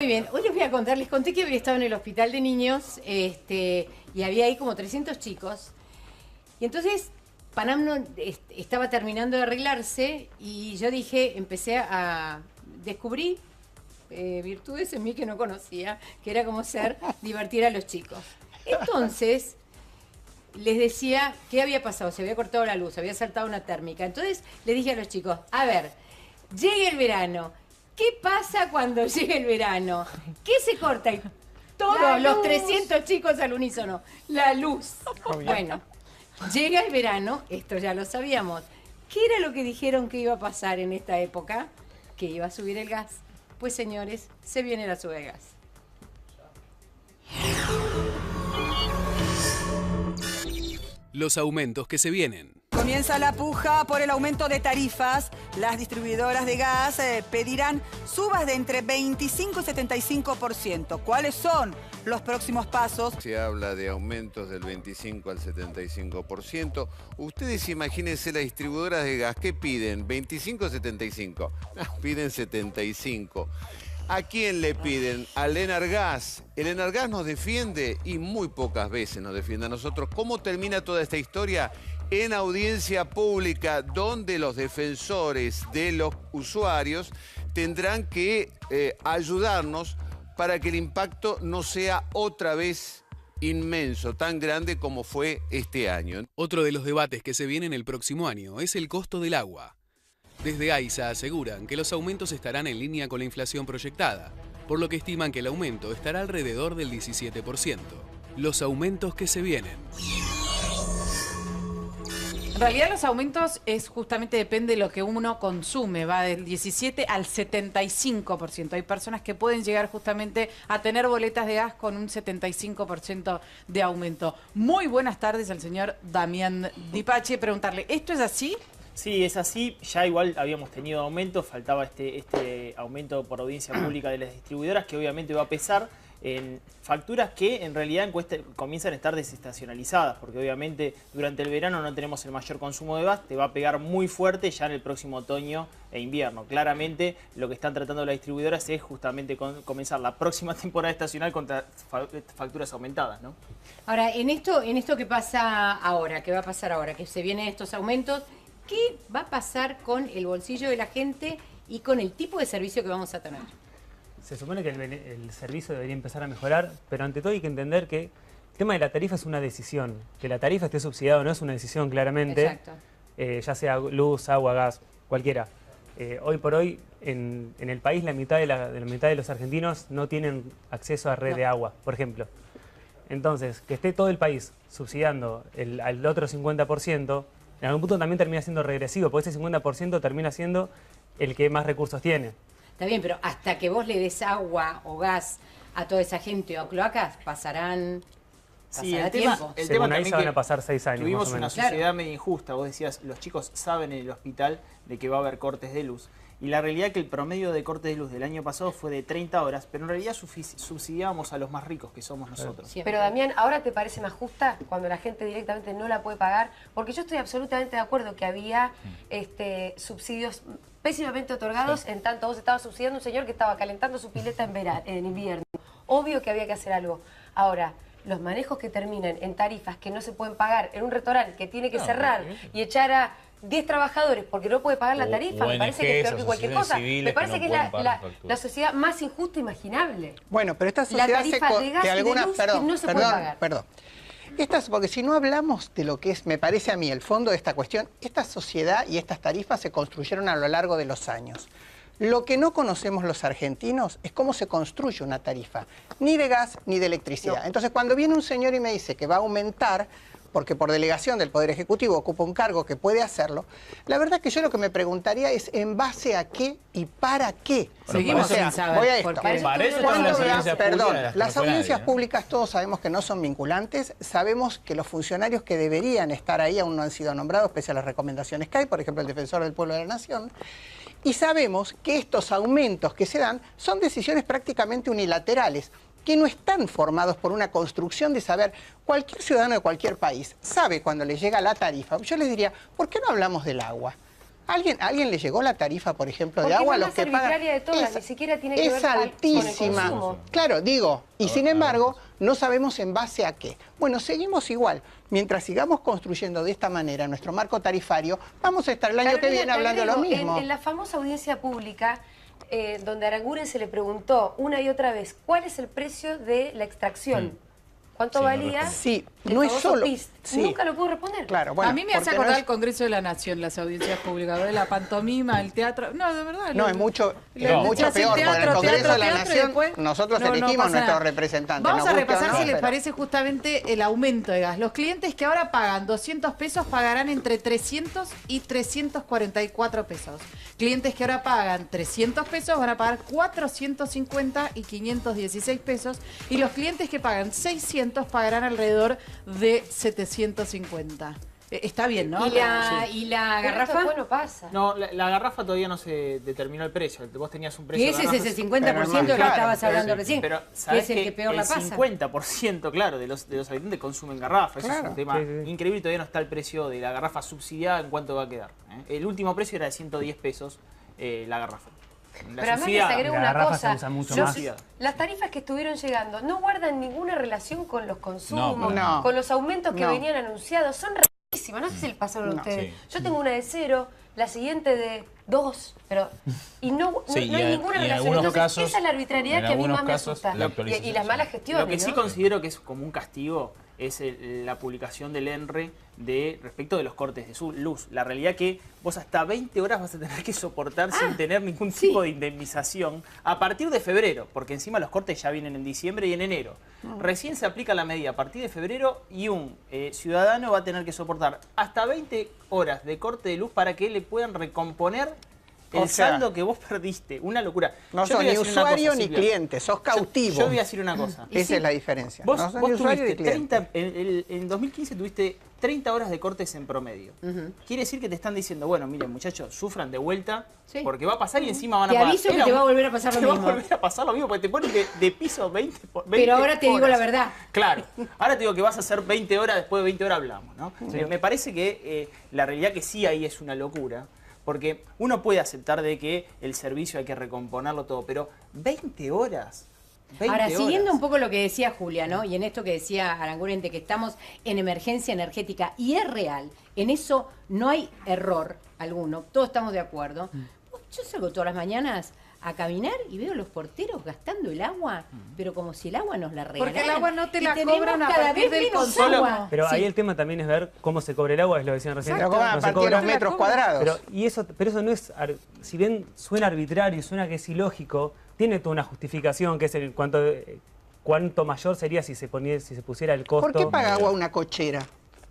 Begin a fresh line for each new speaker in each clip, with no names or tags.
Muy bien, hoy les voy a contar, les conté que había estado en el hospital de niños y había ahí como 300 chicos. Y entonces Panam estaba terminando de arreglarse y yo dije, empecé a descubrir virtudes en mí que no conocía, que era como divertir a los chicos. Entonces les decía qué había pasado, se había cortado la luz, había saltado una térmica. Entonces les dije a los chicos, a ver, llega el verano. ¿Qué pasa cuando llega el verano? ¿Qué se corta? Y todos los 300 chicos al unísono. La luz. Bueno, llega el verano, esto ya lo sabíamos. ¿Qué era lo que dijeron que iba a pasar en esta época? Que iba a subir el gas. Pues señores, se viene la suba de gas.
Los aumentos que se vienen.
Comienza la puja por el aumento de tarifas. Las distribuidoras de gas pedirán subas de entre 25 y 75%. ¿Cuáles son los próximos pasos?
Se habla de aumentos del 25 al 75%. Ustedes imagínense las distribuidoras de gas, ¿qué piden? ¿25 o 75? No, piden 75. ¿A quién le piden? Al Enargas. El Enargas nos defiende y muy pocas veces nos defiende a nosotros. ¿Cómo termina toda esta historia? En audiencia pública, donde los defensores de los usuarios tendrán que ayudarnos para que el impacto no sea otra vez inmenso, tan grande como fue este año.
Otro de los debates que se vienen el próximo año es el costo del agua. Desde AISA aseguran que los aumentos estarán en línea con la inflación proyectada, por lo que estiman que el aumento estará alrededor del 17%. Los aumentos que se vienen.
En realidad los aumentos justamente depende de lo que uno consume, va del 17 al 75%. Hay personas que pueden llegar justamente a tener boletas de gas con un 75% de aumento. Muy buenas tardes al señor Damián Dipache. Preguntarle, ¿esto es así?
Sí, es así. Ya igual habíamos tenido aumentos, faltaba este aumento por audiencia pública de las distribuidoras, que obviamente va a pesar en facturas que en realidad comienzan a estar desestacionalizadas, porque obviamente durante el verano no tenemos el mayor consumo de gas, te va a pegar muy fuerte ya en el próximo otoño e invierno. Claramente lo que están tratando las distribuidoras es justamente comenzar la próxima temporada estacional con facturas aumentadas, ¿no?
Ahora, en esto que pasa ahora, que va a pasar ahora, que se vienen estos aumentos, ¿qué va a pasar con el bolsillo de la gente y con el tipo de servicio que vamos a tener?
Se supone que el servicio debería empezar a mejorar, pero ante todo hay que entender que el tema de la tarifa es una decisión. Que la tarifa esté subsidiada o no es una decisión, claramente.
Exacto.
Ya sea luz, agua, gas, cualquiera. Hoy por hoy, en el país, la mitad de los argentinos no tienen acceso a red de agua, por ejemplo. Entonces, que esté todo el país subsidiando al otro 50%, en algún punto también termina siendo regresivo, porque ese 50% termina siendo el que más recursos tiene.
Está bien, pero hasta que vos le des agua o gas a toda esa gente o cloacas, pasará tiempo.
Según AISA van a pasar 6 años.
Tuvimos una sociedad medio injusta. Vos decías, los chicos saben en el hospital de que va a haber cortes de luz. Y la realidad es que el promedio de cortes de luz del año pasado fue de 30 horas, pero en realidad subsidiábamos a los más ricos, que somos nosotros.
Pero Damián, ¿ahora te parece más justa cuando la gente directamente no la puede pagar? Porque yo estoy absolutamente de acuerdo que había subsidios pésimamente otorgados, en tanto vos estabas subsidiando a un señor que estaba calentando su pileta en invierno. Obvio que había que hacer algo. Ahora, los manejos que terminan en tarifas que no se pueden pagar en un restaurante que tiene que cerrar y echar a 10 trabajadores porque no puede pagar la tarifa, me parece que es peor que cualquier cosa. Me parece que es la sociedad más injusta imaginable.
Bueno, pero esta sociedad
la tarifa de gas y de luz que no se puede pagar.
Perdón. Porque si no hablamos de lo que es, me parece a mí, el fondo de esta cuestión, esta sociedad y estas tarifas se construyeron a lo largo de los años. Lo que no conocemos los argentinos es cómo se construye una tarifa, ni de gas ni de electricidad. Entonces, cuando viene un señor y me dice que va a aumentar, porque por delegación del Poder Ejecutivo ocupa un cargo que puede hacerlo, la verdad que yo lo que me preguntaría es en base a qué y para qué.
Seguimos sin saber.
Voy a esto.
Para
eso están las audiencias públicas.
Las audiencias públicas todos sabemos que no son vinculantes, sabemos que los funcionarios que deberían estar ahí aún no han sido nombrados, pese a las recomendaciones que hay, por ejemplo el Defensor del Pueblo de la Nación, y sabemos que estos aumentos que se dan son decisiones prácticamente unilaterales, que no están formados por una construcción de saber. Cualquier ciudadano de cualquier país sabe cuando le llega la tarifa. Yo les diría, ¿por qué no hablamos del agua? ¿Alguien le llegó la tarifa, por ejemplo,
Porque
de agua?
es la
Los
más
que pagan.
arbitraria de todas, ni siquiera tiene que ver
Es
con el
altísima.
consumo.
Claro, digo, y sin embargo, no sabemos en base a qué. Bueno, seguimos igual. Mientras sigamos construyendo de esta manera nuestro marco tarifario, vamos a estar el año que viene hablando de lo mismo.
En la famosa audiencia pública, donde a Aranguren se le preguntó una y otra vez cuál es el precio de la extracción. ¿Cuánto valía?
Sí,
el
no es
famoso
solo.
PIST?
Sí.
Nunca lo pudo responder.
Claro, bueno,
a mí me hace
porque
acordar
no es-
el Congreso de la Nación, las audiencias públicas, ¿verdad? La pantomima, el teatro. No, de verdad.
No, es mucho,
No.
mucho
Se hace
peor, porque en el
teatro,
Congreso
teatro,
de la
teatro, y
Nación
después
nosotros
no
elegimos
pasa
nuestros
nada.
representantes.
Vamos
nos
a
guste o
repasar
no,
si les
pero-
parece justamente el aumento de gas. Los clientes que ahora pagan 200 pesos pagarán entre 300 y 344 pesos. Clientes que ahora pagan 300 pesos van a pagar 450 y 516 pesos. Y los clientes que pagan 600 pagarán alrededor de 750. Está bien, ¿no?
¿Y la
Pero esto
garrafa?
después no pasa.
No, la garrafa todavía no se determinó el precio. Vos tenías un precio
Que
de
ese es
garrafa.
ese 50% que
claro,
estabas hablando
Pero-
recién,
Pero
que
sabés
es el que peor la pasa.
50%, claro, de los habitantes consumen garrafa. Eso es
Claro.
un tema
Sí, sí.
increíble y todavía no está el precio de la garrafa subsidiada en cuánto va a quedar. El último precio era de 110 pesos la garrafa. La
Pero además les
subsidiada.
agrego
La
una
garrafa se
cosa.
usa mucho
Los-
más.
Las tarifas que estuvieron llegando no guardan ninguna relación con los consumos,
No.
con los aumentos que
No.
venían anunciados. Son rarísimas. No sé si les pasaron a
No.
ustedes.
Sí.
Yo tengo una de 0, la siguiente de 2, pero y no
Sí,
hay
y
ninguna
en
relación.
algunos
Entonces,
casos-
esa es la arbitrariedad
en
que a mí
algunos
más me
casos,
asusta.
la
Y
actualización.
las malas gestiones.
Lo que sí
¿no?
considero que es como un castigo es la publicación del ENRE respecto de los cortes de su luz. La realidad que vos hasta 20 horas vas a tener que soportar sin tener ningún tipo de indemnización a partir de febrero, porque encima los cortes ya vienen en diciembre y en enero. Recién se aplica la medida a partir de febrero y un ciudadano va a tener que soportar hasta 20 horas de corte de luz para que le puedan recomponer el
O sea,
saldo que vos perdiste. Una locura.
No
Yo te
sos
voy a
ni
decir una cosa,
usuario ni
Silvia.
cliente, sos cautivo.
Yo voy a decir una cosa.
Esa es la diferencia.
Vos,
no sos
vos
ni usuario ni
tuviste
cliente.
30, en 2015 tuviste 30 horas de cortes en promedio. Quiere decir que te están diciendo, bueno, miren muchachos, sufran de vuelta,
Sí.
porque va a pasar y encima van a
Te
pagar.
aviso que te va a volver a pasar lo
Te va a
mismo.
volver a pasar lo mismo, porque te ponen de piso 20 por 20
Pero ahora te digo
horas.
la verdad.
Claro. Ahora te digo que vas a hacer 20 horas, después de 20 horas hablamos, ¿no? Me parece que la realidad que sí ahí es una locura. Porque uno puede aceptar de que el servicio hay que recomponerlo todo, pero 20 horas. 20
Ahora, siguiendo
horas.
un poco lo que decía Julia, ¿no? Y en esto que decía Aranguren, de que estamos en emergencia energética, y es real, en eso no hay error alguno, todos estamos de acuerdo. Yo salgo todas las mañanas a caminar y veo a los porteros gastando el agua, pero como si el agua nos la regalaran.
Porque el agua no te
Y
la
tenemos
cobran a
cada
partir
vez
del
menos
consumo.
agua.
Pero
Sí.
ahí el tema también es ver cómo se cobra el agua, es lo que decían recién.
Pero cobran a
No se
partir de
cobra.
los metros cuadrados.
Pero eso no es, si bien suena arbitrario, suena que es ilógico, tiene toda una justificación que es el cuánto mayor sería si se pusiera el costo.
¿Por qué paga agua una cochera?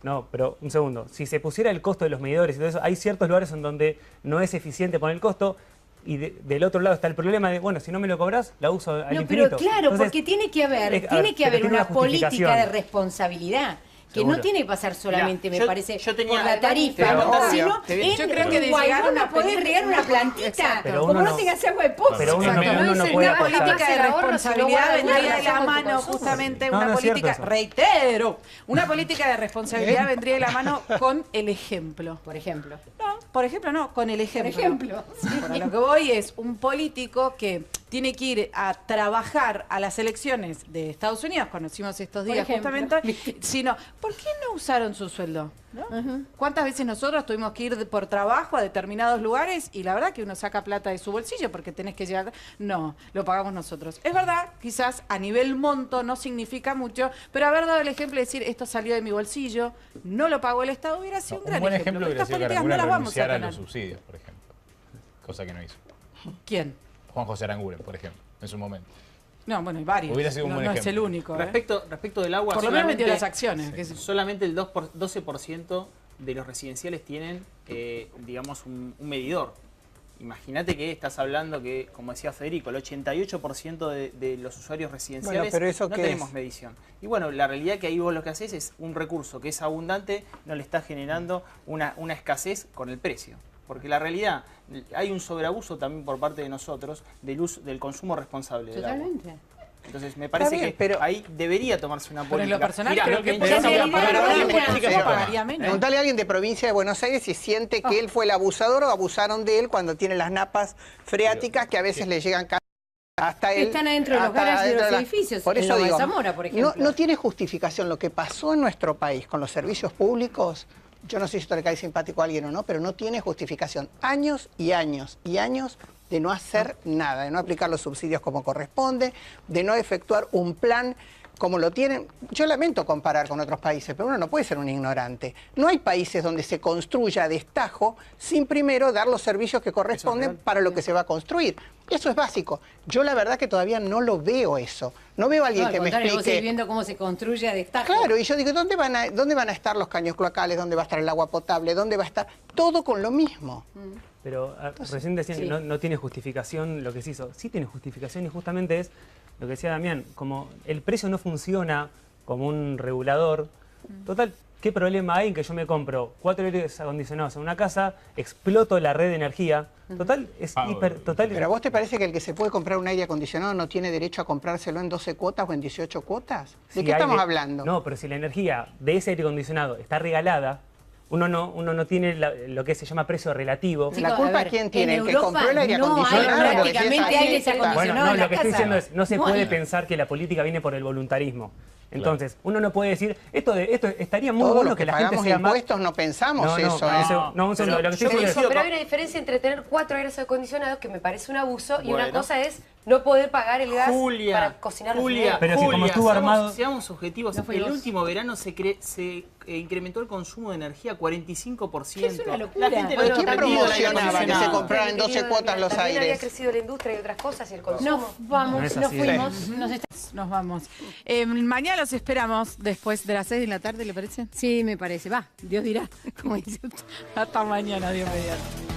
No, pero un segundo. Si se pusiera el costo de los medidores y todo eso, hay ciertos lugares en donde no es eficiente poner el costo. Y del otro lado está el problema de, bueno, si no me lo cobras, la uso al
No,
infinito.
pero claro,
Entonces,
porque tiene que haber,
a ver, pero tiene
una política
justificación.
de responsabilidad. Que
Seguro.
no tiene que pasar solamente,
Mirá,
me parece,
yo tenía-
por la
te voy
tarifa,
a contar,
sino
te voy a-
en
Yo creo que de
Uruguay
llegar
vos
a una
no podés regar una plantita,
Pero
como
uno
no
no-
tengas agua de pozo.
Pero uno no-
Exacto.
uno no
es
puede
una
apostar.
política de
El ahorro, si no
responsabilidad
guarda
vendría
una
de la
relación con tu
mano
consumo.
justamente
No,
una
no es cierto
política,
eso.
reitero, una política de responsabilidad vendría de la mano con el ejemplo.
Por ejemplo.
No, por ejemplo no, con el ejemplo.
Por ejemplo.
Por lo que voy es un político que tiene que ir a trabajar a las elecciones de Estados Unidos, conocimos estos
Por
días
ejemplo.
justamente, sino, ¿por qué no usaron su sueldo? ¿No? ¿Cuántas veces nosotros tuvimos que ir por trabajo a determinados lugares y la verdad que uno saca plata de su bolsillo porque tenés que llegar? No, lo pagamos nosotros. Es verdad, quizás a nivel monto no significa mucho, pero haber dado el ejemplo de decir esto salió de mi bolsillo, no lo pagó el Estado, hubiera sido un
Un
gran
buen
ejemplo.
ejemplo hubiera
Estas
sido que
políticas no
Aranguren
las vamos a
renunciara a
tener.
los subsidios, por ejemplo. Cosa que no hizo.
¿Quién?
Juan José Aranguren, por ejemplo, en su momento.
No, bueno, hay varios.
Hubiera sido un
no,
buen
no es
ejemplo.
el único. ¿eh?
Respecto del agua,
Por lo menos
solamente-
metió las acciones. que es-
Solamente el 12% de los residenciales tienen, digamos, un medidor. Imagínate que estás hablando que, como decía Federico, el 88% de los usuarios residenciales
Bueno, pero ¿eso
no
qué
tenemos
es?
medición. Y bueno, la realidad que ahí vos lo que haces es un recurso que es abundante, no le está generando una escasez con el precio. Porque la realidad, hay un sobreabuso también por parte de nosotros del consumo responsable del agua.
Totalmente.
Entonces me parece
bien,
que
pero-
ahí debería tomarse una política.
Pero en lo personal
Mirá,
creo que
en
pero
China
no,
la
pero
pagaron
no,
una
pero
política
yo
que
pagaría menos.
Preguntale a alguien de provincia de Buenos Aires si siente que él fue el abusador o abusaron de él cuando tiene las napas freáticas que a veces le llegan hasta él.
Están adentro de los
hasta
garajes de
adentro
los
de
edificios,
Por
en
eso
Nueva
digo,
Zamora, por ejemplo.
no tiene justificación lo que pasó en nuestro país con los servicios públicos. Yo no sé si esto le cae simpático a alguien o no, pero no tiene justificación. Años y años y años de no hacer nada, de no aplicar los subsidios como corresponde, de no efectuar un plan como lo tienen. Yo lamento comparar con otros países, pero uno no puede ser un ignorante. No hay países donde se construya a destajo sin primero dar los servicios que corresponden para lo que se va a construir. Eso es básico. Yo la verdad que todavía no lo veo eso. No veo a alguien
No, al
que me
contrario, vos
explique.
seguís viendo cómo se construye a destajo.
Claro, y yo digo, ¿dónde van a estar los caños cloacales? ¿Dónde va a estar el agua potable? ¿Dónde va a estar? Todo con lo mismo.
Pero recién decían
sí.
que no tiene justificación lo que se hizo. Sí tiene justificación y justamente es lo que decía Damián, como el precio no funciona como un regulador, total, ¿qué problema hay en que yo me compro 4 aires acondicionados en una casa, exploto la red de energía? Total, es total.
¿Pero a vos te parece que el que se puede comprar un aire acondicionado no tiene derecho a comprárselo en 12 cuotas o en 18 cuotas? ¿De
Si
qué
hay
estamos hablando?
No, pero si la energía de ese aire acondicionado está regalada, uno no tiene lo que se llama precio relativo.
Sí.
¿La
Chicos,
culpa
a ver,
quién tiene?
en
¿El que
Europa
compró el aire
no hay
acondicionado? Porque si es
prácticamente
así,
aires
está-
acondicionados.
Bueno,
en
no,
la
lo que estoy
casa.
diciendo es, no se
No
puede
hay.
pensar que la política viene por el voluntarismo. Entonces, uno no puede decir, esto estaría muy
Todos
bueno
los
que la gente
pagamos
sea más...
impuestos no pensamos eso, ¿eh?
No, un segundo, lo que estoy
Pero,
diciendo es...
pero hay una diferencia entre tener 4 aires acondicionados, que me parece un abuso, y una
Bueno.
cosa es no poder pagar el gas
Julia,
para cocinar los
Julia,
alimentos.
Pero si como estuvo armado-
seamos objetivos.
No fue
El
vos.
último verano se incrementó el consumo de energía 45%.
Es una locura.
La gente lo
Bueno,
había
¿quién
aprendido del aire
promocionaba que se
acondicionado.
comprara en 12 cuotas los
También había
aires?
crecido la industria y otras cosas y el consumo.
Nos vamos,
No es
nos
así.
fuimos.
Nos vamos. Mañana los esperamos después de las 6 de la tarde, ¿le parece?
Sí, me parece. Va, Dios dirá. Como dice usted.
Hasta mañana, Dios mediante.